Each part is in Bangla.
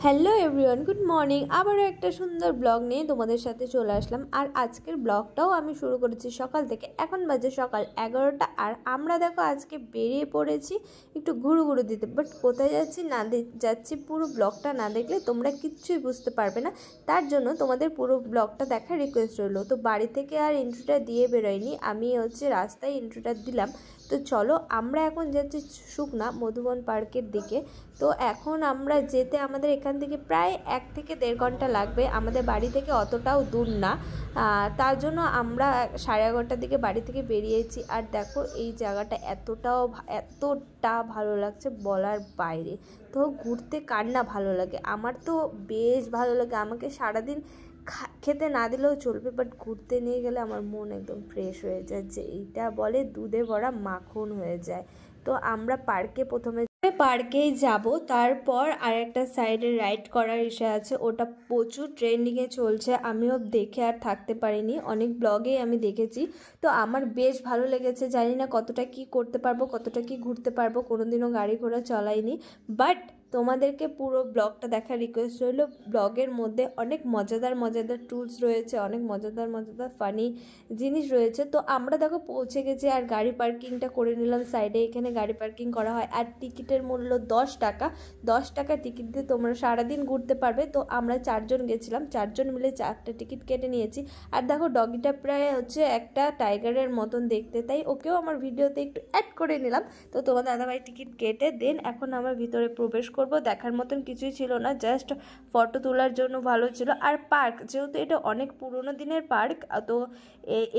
Hello everyone, good morning. আবারও একটা সুন্দর ব্লগ নিয়ে তোমাদের সাথে চলে আসলাম। আর আজকের ব্লগটাও আমি শুরু করেছি সকাল থেকে। এখন বাজে সকাল 11টা। আর আমরা দেখো আজকে বেরিয়ে পড়েছি একটু ঘুরু দিতে। বাট কোথায় যাচ্ছি না যাচ্ছি পুরো ব্লগটা না দেখলে তোমরা কিচ্ছুই বুঝতে পারবে না। তার জন্য তোমাদের পুরো ব্লগটা দেখার রিকোয়েস্ট রইলো। তো বাড়ি থেকে আর ইন্ট্রোটা দিয়ে বেরোয়নি, আমি রাস্তায় ইন্ট্রোটা দিলাম। তো চলো আমরা এখন যাচ্ছি শুকনা মধুবন পার্কের দিকে। তো এখন আমরা যেতে আমাদের এখান থেকে প্রায় 1 থেকে 1.5 ঘন্টা লাগবে। আমাদের বাড়ি থেকে অতটাও দূর না, তার জন্য আমরা 11:30টার দিকে বাড়ি থেকে বেরিয়েছি। আর দেখো এই জায়গাটা এতটা ভালো লাগছে বলার বাইরে। তো ঘুরতে কার না ভালো লাগে, আমার তো বেশ ভালো লাগে। আমাকে সারাদিন খেতে না দিলেও চলবে, বাট ঘুরতে নিয়ে গেলে আমার মন একদম ফ্রেশ হয়ে যায়, যে এইটা বলে দুধে ভরা মাখন হয়ে যায়। তো আমরা পার্কেই যাব, তারপর আরেকটা সাইডে রাইড করার ইচ্ছা আছে, ওটা প্রচুর ট্রেন্ডিংয়ে চলছে। আমিও দেখে আর থাকতে পারিনি, অনেক ব্লগেই আমি দেখেছি। তো আমার বেশ ভালো লেগেছে। জানি না কতটা কি করতে পারবো, কতটা কি ঘুরতে পারবো, কোনোদিনও গাড়ি ঘোড়া চালাইনি। বাট তোমাদেরকে পুরো ব্লগটা দেখার রিকোয়েস্ট রইল। ব্লগের মধ্যে অনেক মজাদার টুলস রয়েছে, অনেক মজাদার ফানি জিনিস রয়েছে। তো আমরা দেখো পৌঁছে গেছি, আর গাড়ি পার্কিংটা করে নিলাম সাইডে। এখানে গাড়ি পার্কিং করা হয়, আর টিকিটের মূল্য 10 টাকা। 10 টাকা টিকিট দিয়ে তোমরা সারাদিন ঘুরতে পারবে। তো আমরা 4 জন গেছিলাম, 4 জন মিলে 4টা টিকিট কেটে নিয়েছি। আর দেখো ডগিটা প্রায় একটা টাইগারের মতন দেখতে, তাই ওকেও আমার ভিডিওতে একটু অ্যাড করে নিলাম। তো তোমার দাদাভাই টিকিট কেটে দেন এখন আমার ভিতরে প্রবেশ করব। দেখার মতন কিছুই ছিল না, জাস্ট ফটো তোলার জন্য ভালো ছিল। আর পার্ক যেহেতু এটা অনেক পুরনো দিনের পার্ক, তো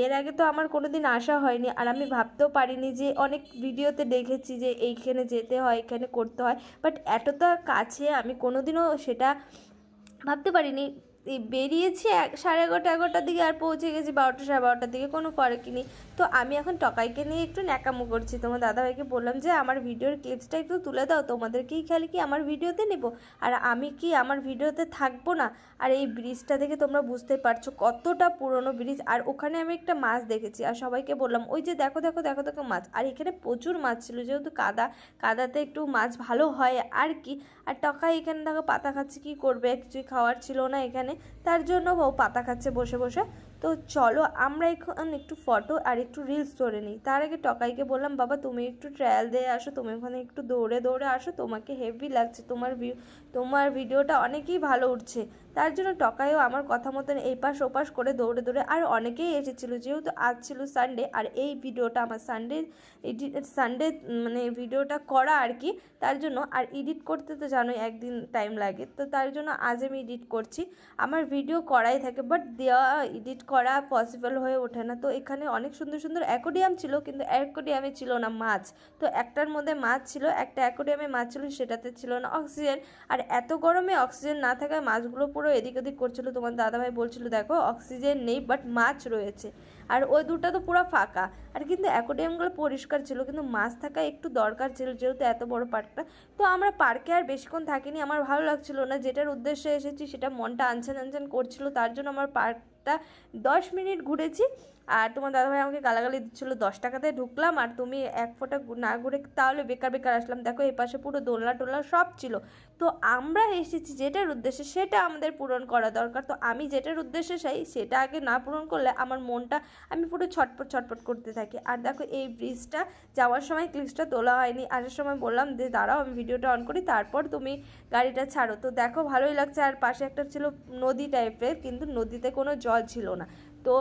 এর আগে তো আমার কোনো দিন আসা হয়নি। আর আমি ভাবতেও পারিনি, যে অনেক ভিডিওতে দেখেছি যে এইখানে যেতে হয়, এখানে করতে হয়, বাট এতটা কাছে আমি কোনোদিনও সেটা ভাবতে পারিনি। বেরিয়েছি 11:30-11টার দিকে, আর পৌঁছে গেছি 12টা-12:30টার দিকে, কোনো ফারাকই নেই। তো আমি এখন টকাইকে নিয়ে একটু ন্যাকামো করছি। তোমার দাদাভাইকে বললাম যে আমার ভিডিওর ক্লিপসটা একটু তুলে দাও, তোমাদেরকেই খালি কি আমার ভিডিওতে নেব, আর আমি কি আমার ভিডিওতে থাকবো না। আর এই ব্রিজটা দেখে তোমরা বুঝতে পারছো কতটা পুরনো ব্রিজ। আর ওখানে আমি একটা মাছ দেখেছি, আর সবাইকে বললাম ওই যে দেখো মাছ। আর এখানে প্রচুর মাছ ছিল, যেহেতু কাদাতে একটু মাছ ভালো হয় আর কি। আর টকাই এখানে দেখো পাতা খাচ্ছে, কি করবে, কিছুই খাওয়ার ছিল না এখানে, তার জন্য ও পাতা খাচ্ছে বসে বসে। তো চলো আমরা এখন একটু ফটো আর একটু রিলস করে নিই। তার আগে টকাইকে বললাম, বাবা তুমি একটু ট্রায়াল দিয়ে আসো, তুমি ওখানে একটু দৌড়ে আসো, তোমাকে হেভি লাগছে, তোমার ভিডিওটা অনেকেই ভালো উঠছে। তার জন্য টকাইও আমার কথা মতন এই পাশ ওপাশ করে দৌড়ে। আর অনেকেই এসেছিলো, যেহেতু আজ ছিল সানডে, আর এই ভিডিওটা আমার সানডে মানে ভিডিওটা করা আর কি, তার জন্য। আর এডিট করতে তো জানোই একদিন টাইম লাগে, তো তার জন্য আজ আমি এডিট করছি। আমার ভিডিও করাই থাকে, বাট এডিট করা পসিবল হয়ে ওঠে না। তো এখানে অনেক সুন্দর অ্যাকোরিয়াম ছিল, কিন্তু অ্যাকোরিয়ামে ছিল না মাছ। তো একটার মধ্যে মাছ ছিল, একটা অ্যাকোরিয়ামে মাছ ছিল, সেটাতে ছিল না অক্সিজেন। আর এত গরমে অক্সিজেন না থাকায় মাছগুলো পুরো এদিক ওদিক করছিল। তোমার দাদাভাই বলছিল দেখো অক্সিজেন নেই, বাট মাছ রয়েছে। আর ওই দুটো তো পুরো ফাঁকা। আর কিন্তু অ্যাকোরিয়ামগুলো পরিষ্কার ছিল, কিন্তু মাছ থাকা একটু দরকার ছিল, যেহেতু এত বড় পার্কটা। তো আমরা পার্কে আর বেশিক্ষণ থাকিনি, আমার ভালো লাগছিল না। যেটার উদ্দেশ্যে এসেছি সেটা মনটা আনছান করছিল, তার জন্য আমার পার্কটা 10 মিনিট ঘুরেছি। আর তোমার দাদাভাই আমাকে গালাগালি দিচ্ছিলো, 10 টাকাতে ঢুকলাম আর তুমি এক ফোঁটা না ঘুরে তাহলে বেকার আসলাম। দেখো এই পাশে পুরো দোলনা টোলনা সব ছিল। তো আমরা এসেছি যেটার উদ্দেশ্যে, সেটা আমাদের পূরণ করা দরকার। তো আমি যেটার উদ্দেশ্যে চাই সেটা আগে না পূরণ করলে আমার মনটা, আমি পুরো ছটপট করতে থাকি। আর দেখো এই ব্রিজটা যাওয়ার সময় ক্লিপসটা তোলা হয়নি, আসার সময় বললাম যে দাঁড়াও আমি ভিডিওটা অন করি, তারপর তুমি গাড়িটা ছাড়ো। তো দেখো ভালোই লাগছে। আর পাশে একটা ছিল নদী টাইপের, কিন্তু নদীতে কোনো জল ছিল না। তো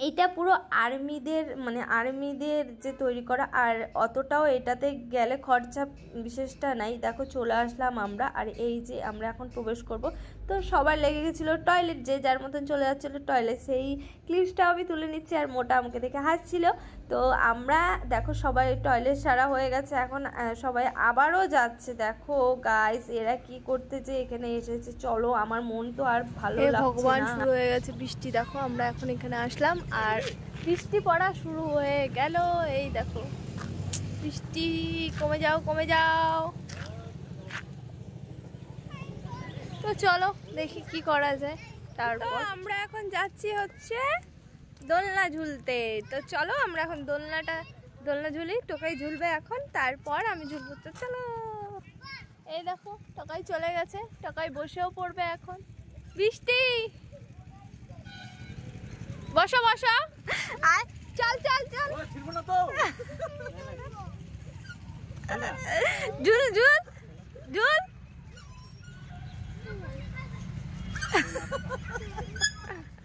এইটা পুরো আর্মিদের যে তৈরি করা, আর অতটাও এটাতে গেলে খরচা বিশেষটা নাই। দেখো চলে আসলাম আমরা, আর এই যে আমরা এখন প্রবেশ করব। তো সবার লেগে গেছিলো টয়লেট, যে যার মতন চলে যাচ্ছিলো টয়লেট, সেই ক্লিপসটাও আমি তুলে নিচ্ছি। আর মোটা আমাকে দেখে হাসছিল। তো আমরা দেখো সবাই টয়লেট সারা হয়ে গেছে, এখন সবাই আবারও যাচ্ছে। দেখো গাইস এরা কি করতে যে এখানে এসেছে। চলো আমার মন তো আর ভালো লাগছে না। ভগবান, শুরু হয়ে গেছে বৃষ্টি। দেখো আমরা এখন এখানে আসলাম, আর বৃষ্টি পড়া শুরু হয়ে গেল। এই দেখো বৃষ্টি, কমে যাও। তো চলো দেখি কি করা যায়। তারপর আমরা এখন যাচ্ছি দোলনা ঝুলতে। তো চলো আমরা এখন দোলনা ঝুলি, টোকাই ঝুলবে এখন, তারপর আমি ঝুলবো। তো চলো, এই দেখো টকাই চলে গেছে, টকাই বসেও পড়বে এখন। বৃষ্টি বসো বসো, আর চল চল চল। Joule joule joule.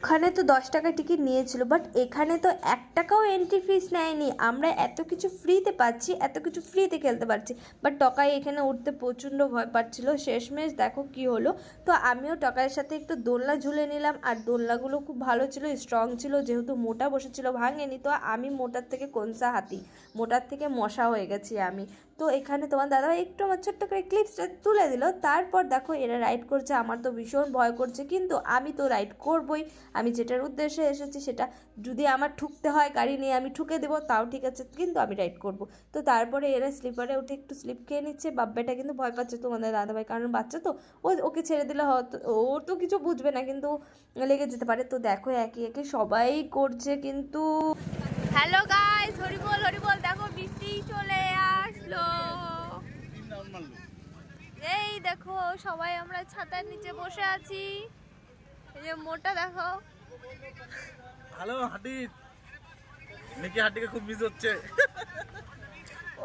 ওখানে তো 10 টাকা টিকিট নিয়েছিল, বাট এখানে তো 1 টাকাও এন্ট্রি ফিস নেয়নি। আমরা এত কিছু ফ্রিতে পাচ্ছি, এত কিছু ফ্রিতে খেলতে পারছি, বাট টকাই এখানে উঠতে প্রচণ্ড ভয় পাচ্ছিল। শেষমেশ দেখো কি হলো। তো আমিও টকাইয়ের সাথে একটু দোলনা ঝুলে নিলাম, আর দোলনাগুলো খুব ভালো ছিল, স্ট্রং ছিল, যেহেতু মোটা বসেছিল ভাঙেনি। তো আমি মোটার থেকে কনসা হাতি, মোটার থেকে মশা হয়ে গেছি আমি। তো এখানে তোমার দাদাভাই একটু আমার ছোট্ট করে ক্লিপসটা তুলে দিল। তারপর দেখো এরা রাইড করছে, আমার তো ভীষণ ভয় করছে, কিন্তু আমি তো রাইড করবই। আমি যেটার উদ্দেশ্যে এসেছি সেটা যদি আমার ঠুকতে হয় গাড়ি নিয়ে আমি ঠুকে দেবো, তাও ঠিক আছে, কিন্তু আমি রাইড করব। তো তারপরে এরা স্লিপারে উঠে একটু স্লিপ খেয়ে নিচ্ছে। বাব্বাটা কিন্তু ভয় পাচ্ছে তোমাদের দাদাভাই, কারণ বাচ্চা তো, ওকে ছেড়ে দিলে হয়তো ও তো কিছু বুঝবে না, কিন্তু লেগে যেতে পারে। তো দেখো একে একে সবাই করছে কিন্তু। হ্যালো গাইস, হরিবল হরিবল। দেখো বৃষ্টি চলে আসলো। এই দেখো সবাই আমরা ছাতার নিচে বসে আছি। এই যে মোটা দেখো। হ্যালো হাঁটি, নিকি হাঁটিকে খুব মিস হচ্ছে।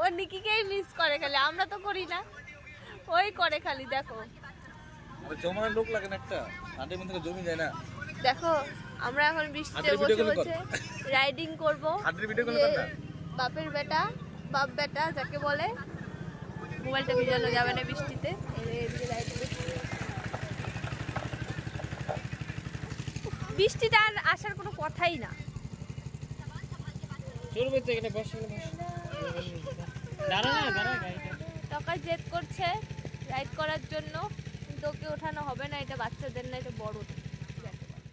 ও নিকিকেই মিস করে খালি, আমরা তো করি না, ওই করে খালি। দেখো জমানোর লোক লাগে না, একটা হাঁটির মধ্যে জমি যায় না। দেখো আমরা এখন বৃষ্টিতে বসে বসে রাইডিং করবো। বাপের বেটা, বাপ বেটা যাকে বলে। মোবাইলটা ভিজানো যাবে না বৃষ্টিতে। বৃষ্টিটা আসার কোনো কথাই না। টাকা জেদ করছে রাইড করার জন্য, কিন্তু ওকে ওঠানো হবে না, এটা বাচ্চাদের না, এটা বড়।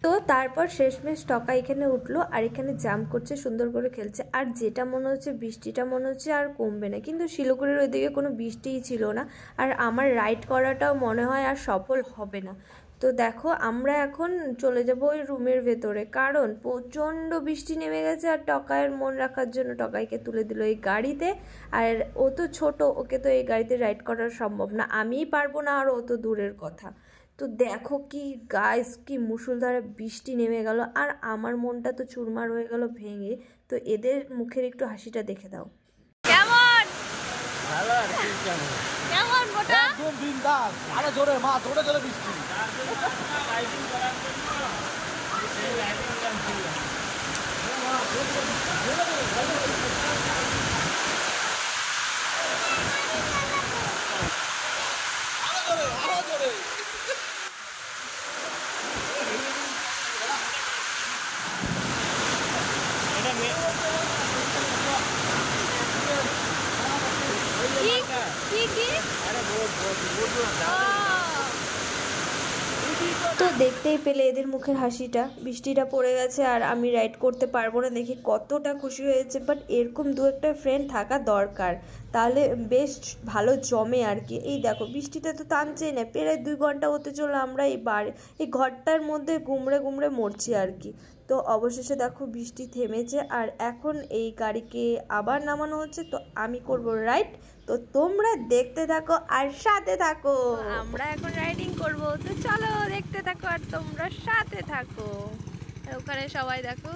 তো তারপর শেষমেশ টকা এখানে উঠলো, আর এখানে জাম্প করছে, সুন্দর করে খেলছে। আর যেটা মনে হচ্ছে বৃষ্টিটা মনে হচ্ছে আর কমবে না, কিন্তু শিলিগুড়ির ওইদিকে কোনো বৃষ্টিই ছিল না। আর আমার রাইড করাটাও মনে হয় আর সফল হবে না। তো দেখো আমরা এখন চলে যাব ওই রুমের ভেতরে, কারণ প্রচণ্ড বৃষ্টি নেমে গেছে। আর টকায়ের মন রাখার জন্য টকাইকে তুলে দিল এই গাড়িতে। আর ও তো ছোট, ওকে তো এই গাড়িতে রাইড করা সম্ভব না, আমিই পারবো না, আর ও তো দূরের কথা। তো দেখো কি গাইস, কি মুষলধারে বৃষ্টি নেমে গেল, আর আমার মনটা তো চুরমার হয়ে গেল ভেঙে। তো এদের মুখের একটু হাসিটা দেখে দাও। কেমন ভালো আর কি, কেমন কেমন মোটা? একদম বিন্দাস, আরো জোরে মা, জোরে জোরে বৃষ্টি। তো দেখতেই পেলে এদের মুখের হাসিটা। বৃষ্টিটা পড়ে গেছে আর আমি রাইড করতে পারবো না দেখে কতটা খুশি হয়েছে। বাট এরকম দু একটা ফ্রেন্ড থাকা দরকার, তাহলে বেশ ভালো জমে আর কি। এই দেখো বৃষ্টিটা তো টানছেই না, প্রায় 2 ঘন্টা হতে চলো আমরা এই ঘরটার মধ্যে গুমড়ে গুমড়ে মরছি আর কি। তো অবশেষে দেখো বৃষ্টি থেমেছে, আর এখন এই গাড়িকে আবার নামানো হচ্ছে। তো আমি করব রাইড, তো তোমরা দেখতে থাকো আর সাথে থাকো। আমরা এখন রাইডিং করব, তো চলো দেখতে থাকো আর তোমরা সাথে থাকো। ওখানে সবাই দেখো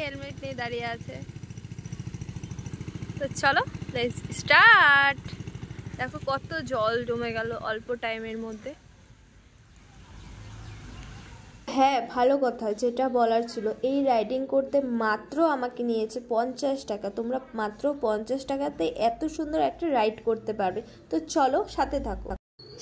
হেলমেট নিয়ে দাঁড়িয়ে আছে। তো চলো লেটস স্টার্ট। দেখো কত জল জমে গেল অল্প টাইমের মধ্যে। হ্যাঁ, ভালো কথা, যেটা বলার ছিল, এই রাইডিং করতে মাত্র আমাকে নিয়েছে 50 টাকা। তোমরা মাত্র 50 টাকাতে এত সুন্দর একটা রাইড করতে পারবে। তো চলো সাথে থাকো।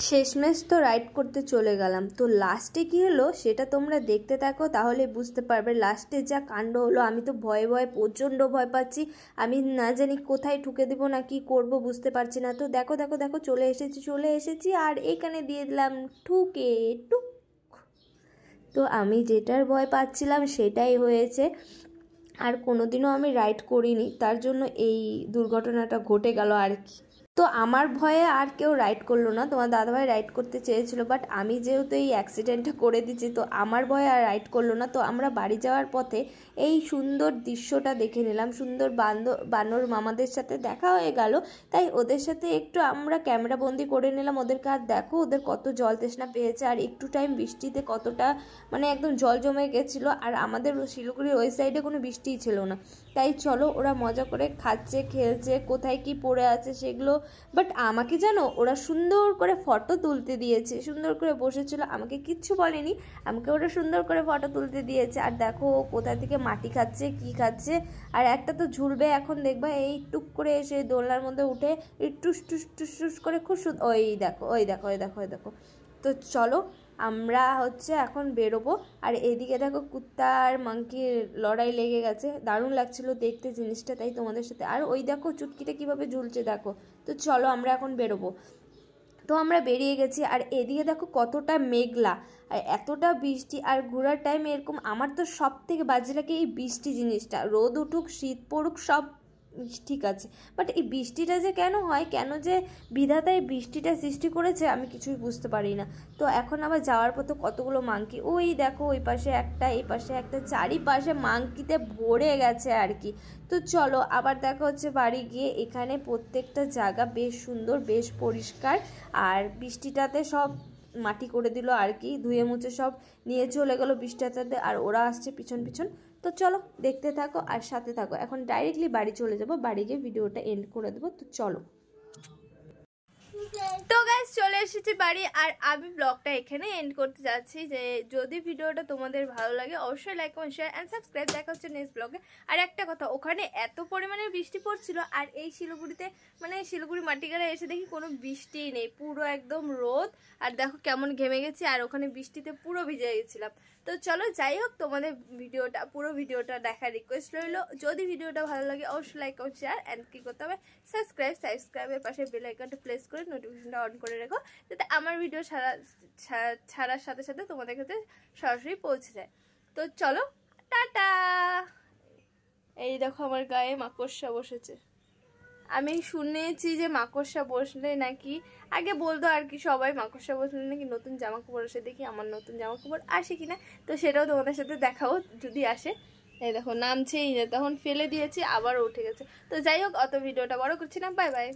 শেষমেশ তো রাইড করতে চলে গেলাম। তো লাস্টে কি হলো সেটা তোমরা দেখতে থাকো, তাহলে বুঝতে পারবে লাস্টে যা কাণ্ড হলো। আমি তো ভয়ে ভয়ে প্রচণ্ড ভয় পাচ্ছি, আমি না জানি কোথায় ঠুকে দেবো না কি করব বুঝতে পারছি না। তো দেখো দেখো দেখো চলে এসেছি আর এখানে দিয়ে দিলাম ঠুকে টুক। তো আমি যেটার ভয় পাচ্ছিলাম সেটাই হয়েছে। আর কোনোদিনও আমি রাইড করিনি, তার জন্য এই দুর্ঘটনাটা ঘটে গেল আর কি। তো আমার ভয়ে আর কেউ রাইড করলো না, তোমার দাদাভাই রাইড করতে চেয়েছিল, বাট আমি যেহেতু এই অ্যাক্সিডেন্টটা করে দিচ্ছি তো আমার ভয়ে আর রাইড করলো না। তো আমরা বাড়ি যাওয়ার পথে এই সুন্দর দৃশ্যটা দেখে নিলাম, সুন্দর বানর মামাদের সাথে দেখা হয়ে গেল, তাই ওদের সাথে একটু আমরা ক্যামেরা বন্দি করে নিলাম ওদেরকে। আর দেখো ওদের কত জল তৃষ্ণা পেয়েছে, আর একটু টাইম বৃষ্টিতে কতটা মানে একদম জল জমে গেছিলো, আর আমাদের শিলিগুড়ির ওই সাইডে কোনো বৃষ্টিই ছিল না। তাই চলো ওরা মজা করে খাচ্ছে খেলছে, কোথায় কি পড়ে আছে সেগুলো, বাট আমাকে জানো ওরা সুন্দর করে ফটো তুলতে দিয়েছে, সুন্দর করে বসেছিল, আমাকে কিচ্ছু বলেনি, আমাকে ওরা সুন্দর করে ফটো তুলতে দিয়েছে। আর দেখো কোথা থেকে মাটি খাচ্ছে কি খাচ্ছে, আর একটা তো ঝুলবে এখন দেখবা, এই টুক করে এসে দোলনার মধ্যে উঠে এই টুস টুস টুস টুস করে খুব ওই দেখো ওই দেখো ওই দেখো ওই দেখো। তো চলো আমরা হচ্ছে এখন বেরোবো। আর এদিকে দেখো কুত্তা আর মাংকির লড়াই লেগে গেছে, দারুণ লাগছিল দেখতে জিনিসটা, তাই তোমাদের সাথে। আর ওই দেখো চুটকিটা কিভাবে ঝুলছে দেখো। তো চলো আমরা এখন বেরোবো। তো আমরা বেরিয়ে গেছি, আর এদিকে দেখো কতটা মেঘলা আর এতটা বৃষ্টি, আর ঘোরার টাইম এরকম। আমার তো সব থেকে বাজে লাগে এই বৃষ্টি জিনিসটা, রোদ উঠুক শীত পড়ুক সব ঠিক আছে, বাট এই বৃষ্টিটা যে কেন হয়, কেন যে বিধাতা এই বৃষ্টিটা সৃষ্টি করেছে আমি কিছুই বুঝতে পারি না। তো এখন আবার যাওয়ার পথে কতগুলো মাংকি, ওই দেখো ওই পাশে একটা এই পাশে একটা, চারিপাশে মাংকিতে ভরে গেছে আর কি। তো চলো আবার দেখা হচ্ছে বাড়ি গিয়ে। এখানে প্রত্যেকটা জায়গা বেশ সুন্দর বেশ পরিষ্কার, আর বৃষ্টিটাতে সব মাটি করে দিল আর কি, ধুয়ে মুছে সব নিয়ে চলে গেলো বৃষ্টিটাতে, আর ওরা আসছে পিছন পিছন। তো চলো দেখতে থাকো আর সাথে থাকো। এখন ডাইরেক্টলি বাড়ি চলে যাব, বাড়ি গিয়ে ভিডিওটা এন্ড করে দেবো। তো চলো। তো গাইস চলে এসেছি বাড়ি, আর আমি ব্লগটা এখানে এন্ড করতে যাচ্ছি। যে যদি ভিডিওটা তোমাদের ভালো লাগে অবশ্যই like comment share and subscribe. দেখা হচ্ছে নেক্সট ব্লগে। আর একটা কথা, ওখানে এত পরিমাণে বৃষ্টি পড়ছিল, আর এই শিলিগুড়িতে মানে শিলিগুড়ি মাটিগাড়ে এসে দেখি কোনো বৃষ্টিই নেই, পুরো একদম রোদ। আর দেখো কেমন ঘেমে গেছি, আর ওখানে বৃষ্টিতে পুরো ভিজে গেছিলাম। তো চলো যাই হোক, তোমাদের পুরো ভিডিওটা দেখার রিকোয়েস্ট রইলো। যদি ভিডিওটা ভালো লাগে অবশ্যই লাইক কমেন্ট শেয়ার এন্ড কি করতে হবে সাবস্ক্রাইবের পাশে বেল আইকনটা প্রেস করে নোটিফিকেশনটা অন করে রেখো, যাতে আমার ভিডিও ছাড়ার সাথে সাথে তোমাদের কাছে সরাসরি পৌঁছে যায়। তো চলো টাটা। এই দেখো আমার গায়ে মাকড়সা বসেছে। আমি শুনেছি যে মাকড়সা বসলে নাকি, আগে বলতো আর কি সবাই, মাকড়সা বসলে নাকি নতুন জামা কাপড় আসে। দেখি আমার নতুন জামা কাপড় আসে কিনা, তো সেটাও তোমাদের সাথে দেখাও যদি আসে। এই দেখো নামছেই না, তখন ফেলে দিয়েছি আবার উঠে গেছে। তো যাই হোক, অত ভিডিওটা বড় করছি না, বাই বাই।